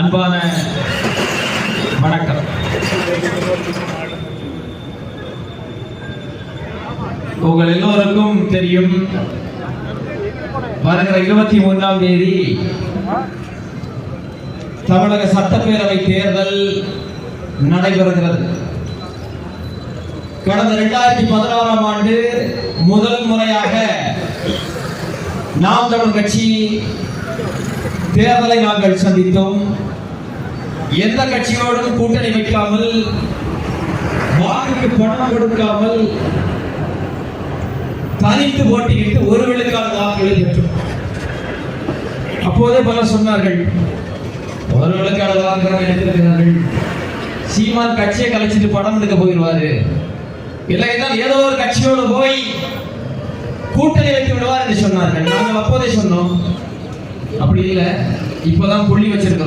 அன்பான வணக்கம். உங்கள் எல்லோருக்கும் தெரியும், வருகிற 23ஆம் தேதி தமிழக சட்டப்பேரவை தேர்தல் நடைபெறுகிறது. கடந்த 2016ஆம் ஆண்டு முதல் முறையாக நாம் தமிழ் கட்சி தேர்தலை நாங்கள் சந்தித்தோம். எந்த கட்சியோடும் கூட்டணி வைக்காமல், வாக்குக்கு பணம் கொடுக்காமல் தனித்து போட்டியிட்டு ஒரு விழுக்காடு வாக்குகளை பெற்றோம். அப்போதே பலர் சொன்னார்கள், ஒரு விழுக்காடு வாக்குகளை எடுத்திருக்கிறார்கள், சீமான் கட்சியை கலைச்சிட்டு படம் எடுக்க போயிடுவாரு, இல்லை என்றால் ஏதோ ஒரு கட்சியோடு போய் கூட்டணி வைத்து விடுவார் என்று சொன்னார்கள். நாங்கள் அப்போதே சொன்னோம், அப்படி இல்லை, இப்போதான் புள்ளி வச்சிருக்கிறோம்.